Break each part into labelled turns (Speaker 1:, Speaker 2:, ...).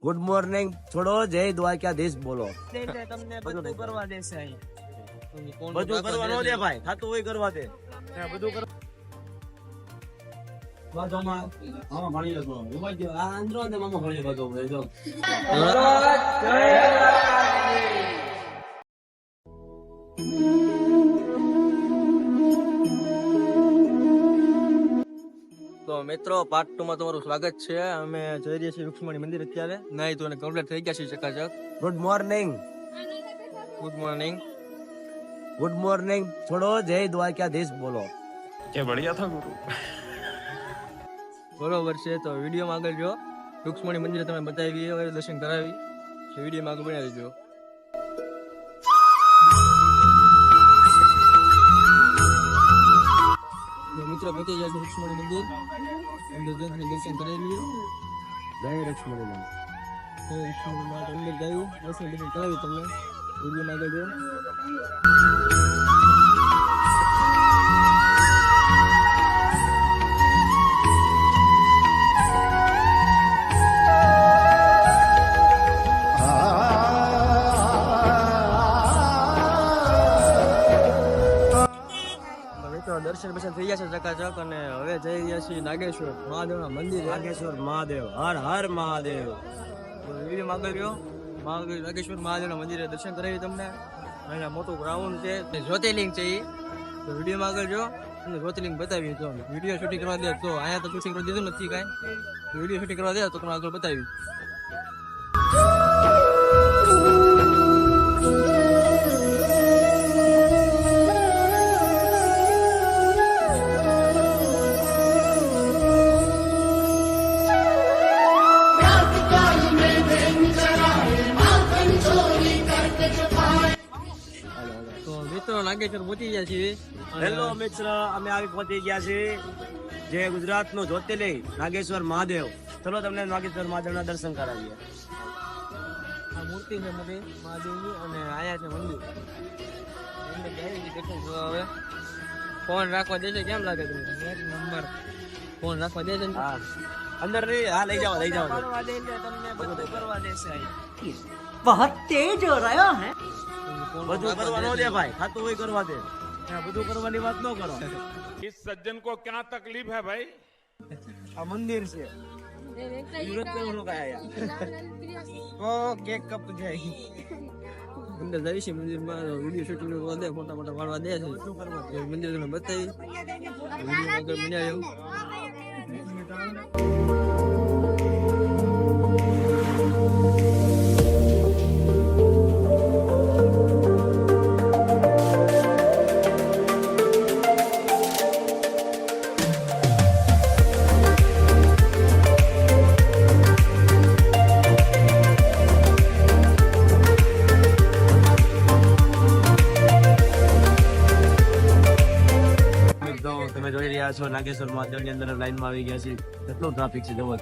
Speaker 1: Good morning છોડો, જય દ્વારકાધીશ બોલો.
Speaker 2: તમને બધું કરવા દેશે
Speaker 1: બધું કરવા ન દે ભાઈ, થાતું હોય કરવા દે. બધું કરવા
Speaker 2: તો મિત્રો પાર્ટ 2 માં તમારું સ્વાગત છે. અમે જઈ રહ્યા છીએ રૂક્ષ્મણી મંદિર. અત્યારે નહીં તો કમ્પ્લીટ થઈ ગયા છે ચકાચક.
Speaker 1: Good morning,
Speaker 2: good morning.
Speaker 1: Good morning છોડો, જય દ્વારકાધીશ બોલો.
Speaker 3: क्या बढ़िया था गुरु.
Speaker 2: બરોબર છે. તો વિડીયોમાં આગળ જો રૂક્ષ્મણી મંદિર તમે બતાવી હવે દર્શન કરાવી તો વિડીયોમાં આગળ બનાવી દેજો. મિત્રો પહોંચી જાય છે રૂક્ષ્મણી મંદિર. અંદર જઈને દર્શન કરાવી લઈએ.
Speaker 1: જય લક્ષ્મણ.
Speaker 2: રૂક્ષ્મણી માતા અંદર ગયું દર્શન કરાવી તમને વિડીયોમાં આગળ જો. દર્શન બર્શન થઈ ગયા છે ચકાચક અને હવે જઈ રહ્યા છીએ નાગેશ્વર મહાદેવના મંદિર.
Speaker 1: નાગેશ્વર મહાદેવ, હર હર મહાદેવ.
Speaker 2: વિડીયોમાં આગળ રહ્યો. નાગેશ્વર મહાદેવના મંદિરે દર્શન કરાવી તમને. અહીંયા મોટું ગ્રાઉન્ડ છે, જ્યોતિર્લિંગ છે એ. તો વિડીયોમાં આગળ જો તમને જ્યોતિર્લિંગ બતાવી. તો વિડીયો શૂટિંગ કરવા દે તો અહીંયા તો શૂટિંગ કરી દીધું નથી કાંઈ. વિડીયો શૂટિંગ કરવા દે તો તમને આગળ બતાવી. નાગેશ્વર પહોંચી ગયા છીએ.
Speaker 1: હેલો મિત્ર, અમે આવી પહોંચી ગયા છીએ જે ગુજરાતનું જ્યોતિર્લિંગ નાગેશ્વર મહાદેવ. ચલો તમને નાગેશ્વર મહાદેવના દર્શન કરાવીએ.
Speaker 2: આ મૂર્તિ છે મોટી મહાદેવની અને આયા છે મંદિર. અંદર જઈ દર્શન કરવા. હવે ફોન રાખવા દેશે? કેમ લાગે તમને? એક નંબર ફોન રાખવા દેશે ને?
Speaker 1: હા, અંદર નહીં. હા, લઈ જાઓ, લઈ જાઓ.
Speaker 2: તમને બધું કરવા દેશે.
Speaker 4: बहुत तेज हो रहा है.
Speaker 1: બધું કરવા ન દે ભાઈ, થાતું હોય કરવા દે. બધું કરવાની વાત ન કરો.
Speaker 3: इस सज्जन को क्या तकलीफ है भाई.
Speaker 1: આ મંદિર છે. સુરત કેવું કાયા કો કેક કપ જાય.
Speaker 2: અંદર જઈ છે મંદિરમાં. વિડીયો શૂટિંગ કરવા દે, ફોટા ફોટા પાડવા દે છે. શું કરવા દે મંદિર તમને બતાવી. વિડીયો આગળ બનાવ્યો.
Speaker 1: તમે જોઈ રહ્યા છો નાગેશ્વર મહાદેવની અંદર લાઈનમાં આવી ગયા છે. કેટલો ટ્રાફિક છે જવો.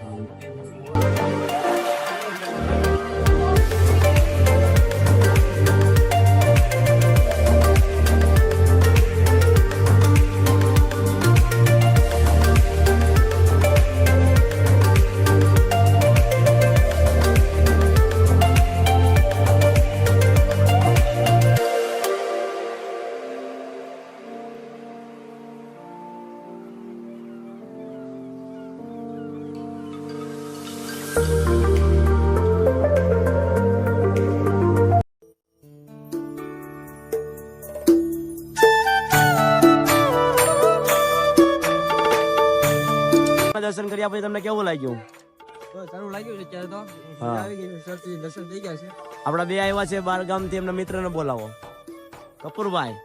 Speaker 1: દર્શન કર્યા પછી તમને કેવું લાગ્યું?
Speaker 2: સારું લાગ્યું છે. અત્યારે તો
Speaker 1: હા.
Speaker 2: આવી ગઈ સરથી દર્શન થઈ ગયા છે.
Speaker 1: આપડા બે આવ્યા છે બાર ગામ થી. એમના મિત્રને બોલાવો. કપૂરભાઈ,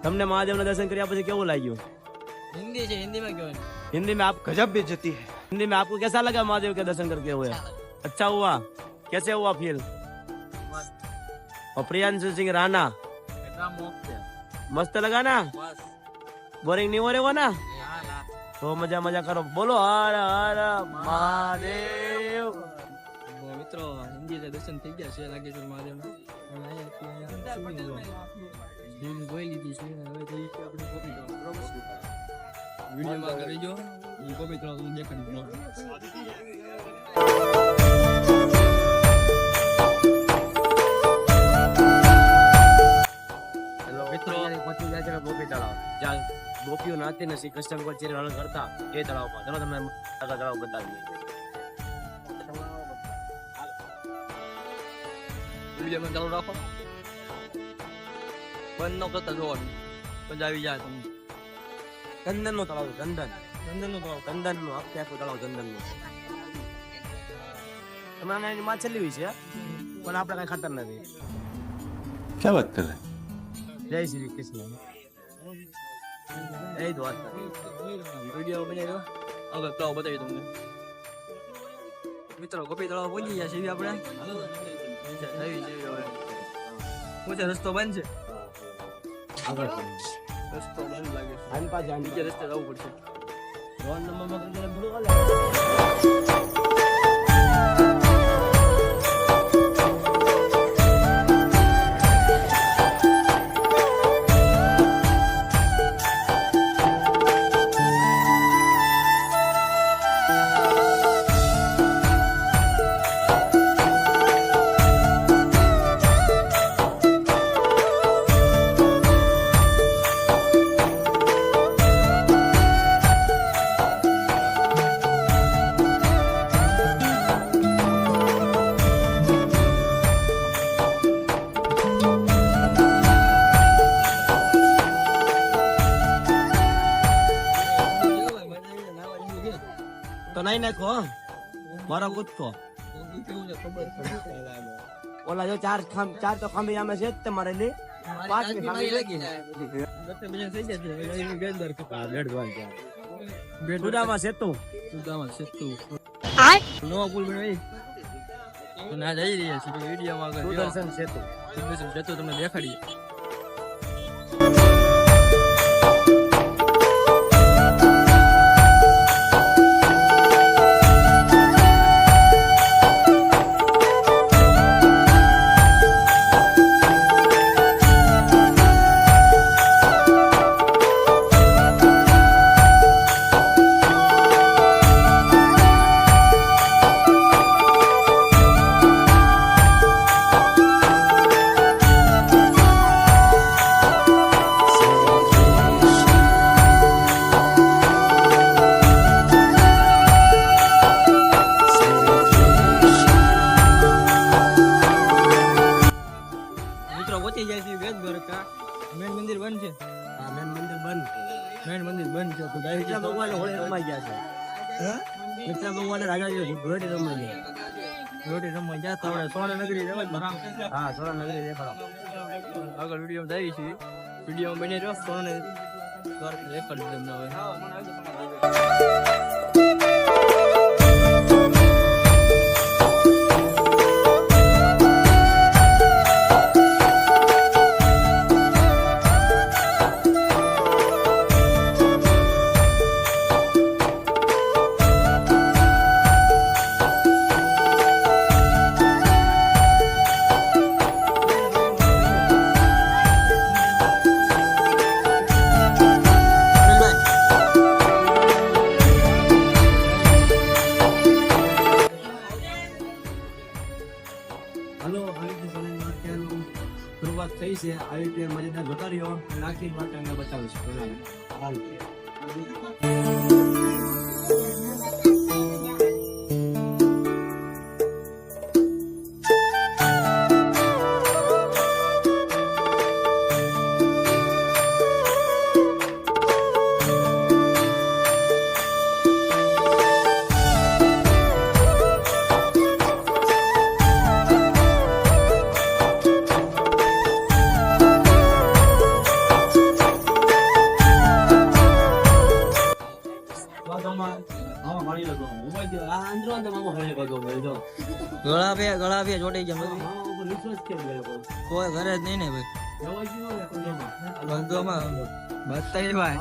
Speaker 1: તમને મહાદેવના દર્શન કર્યા પછી કેવું લાગ્યું?
Speaker 2: हिंदी છે, हिंदी में क्यों?
Speaker 1: हिंदी में आप गजब बेइज्जती है. हिंदी में आपको कैसा लगा महादेव के दर्शन करके हुए? अच्छा हुआ. कैसे हुआ फील? और प्रियांशु सिंह राणा मस्त लगा ना? बोरिंग नहीं हो रहे हो ना? तो मजा मजा करो. बोलो हर हर महादेव.
Speaker 2: મિત્રો હિન્દી દર્શન થઈ ગયા છે નાગેશ્વર મહાદેવના. જોઈ લીધી છે. હવે જઈએ છીએ આપણે કોપી કરવા. વિડીયોમાં આગળ રહીજો. કોપી કરવા દેખાડી.
Speaker 1: હતી ને શ્રી કૃષ્ણ કોચી રણ કરતા એ તળાવમાં. ચલો તમને આગળ તળાવ બતાવીએ.
Speaker 2: વિડીયો ચાલુ રાખો, બંધ ન કરતા જોવાનું, મજા આવી જાય તમને.
Speaker 1: ચંદન નો તળાવ, ચંદન
Speaker 2: ચંદનનું તો
Speaker 1: ચંદન નું આખે આખું તળાવ ચંદન નું. તમારે એની માછલી હોય છે પણ આપણે કઈ ખાતર નથી.
Speaker 3: क्या बात कर रहे हैं?
Speaker 1: જય શ્રી કૃષ્ણ. જય દ્વારકા.
Speaker 2: વિડીયો બનાવ્યો, આગળ તળાવ બતાવી તમને. મિત્રો ગોપી તળાવ પહોંચી ગયા છીએ આપણે. પૂછે રસ્તો બંધ છે,
Speaker 1: આગળ
Speaker 2: રસ્તો બંધ લાગે છે,
Speaker 1: આની પાછળ આની
Speaker 2: બીજે રસ્તે જવું પડશે.
Speaker 1: રોડ નંબર માં કંઈ ભૂલ કાલે. તો નહીં નાખો મારો કૂદકો. ઓલા જો ચાર તો ખાંભી આમે છે જ તમારે લી. પાંચમી ખાંભી લાગી. બેડુડામાં સેતુ.
Speaker 2: નવો પુલ બનાવી ના જઈ રહ્યા છીએ વિડીયોમાં આગળ
Speaker 1: સુદર્શન સેતુ.
Speaker 2: સુદર્શન સેતુ તમને દેખાડીએ. મેન મંદિર બંધ છે.
Speaker 1: હા મેન મંદિર બંધ.
Speaker 2: મેન મંદિર બંધ છે તો ગાય
Speaker 1: કૃષ્ણ ભગવાન હોળી રમાઈ ગયા છે. કૃષ્ણ ભગવાન રાજા ઘોડી રમાઈ ગયા.
Speaker 2: રોટી રમવા ગયા તો આપણે સોના નગરી જવા.
Speaker 1: હા સોના નગરી દેખાડો.
Speaker 2: આગળ વિડીયો જઈએ છીએ. વિડીયો બની રહ્યો સોના દ્વારકા દેખાડી તમને હવે.
Speaker 1: હલો આવી રીતે સોનાની અત્યારનું શરૂઆત થઈ છે. આવી રીતે મજેદાર જોતા રહ્યો અને આખી વાત અમે બતાવીશું. હાલ.
Speaker 2: ગળા બે ચોટી ગયા કોઈ ઘરે જ નહીં ને ભાઈ. બંધોમાં બતાવી ભાઈ.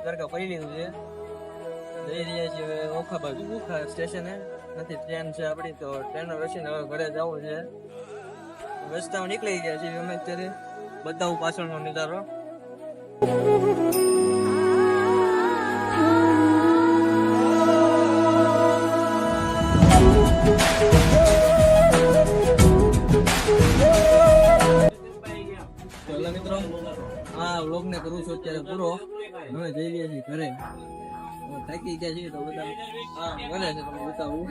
Speaker 2: દ્વારકા ફરી લીધું છે. જઈ રહ્યા છીએ હવે ઓખા બાજુ, ઓખા સ્ટેશને. નથી ટ્રેન છે આપણી, તો ટ્રેન બેસીને હવે ઘરે જવું છે. રસ્તામાં નીકળી ગયા છીએ અમે અત્યારે. બતાવું પાછળનો નજારો. ચાલો મિત્રો, આ વ્લોગ ને કરું છું અત્યારે પૂરો. હવે જઈ રહ્યા છીએ ઘરે. હવે થાકી ગયા છીએ તો બધા હા ઘરે છે, તમને બતાવું.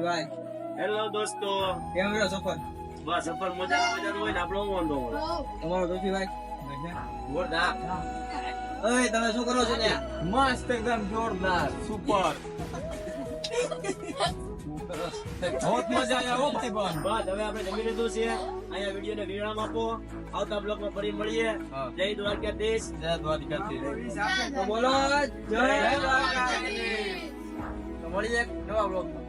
Speaker 2: ભાઈ
Speaker 1: હેલો દોસ્તો,
Speaker 2: કેમ રહ્યો સફર?
Speaker 1: બસ સફર મજા હોય ને આપણો વાંધો હોય.
Speaker 2: તમારો દોશીભાઈ
Speaker 1: જોરદાર.
Speaker 2: ઓય તમે શું કરો છો ને?
Speaker 3: મસ્ત એકદમ જોરદાર સુપર बहुत मजा आया हो भाई बहन
Speaker 1: બસ હવે આપણે જમી લીધું છે. અહીંયા વિડીયોને વિરામ આપો. આવતા બ્લોગમાં ફરી મળીએ. જય દ્વારકાધીશ.
Speaker 3: जय द्वारकाधीश
Speaker 2: તો બોલો જય દ્વારકાધીશ. તો મળીએ એક નવા બ્લોગમાં.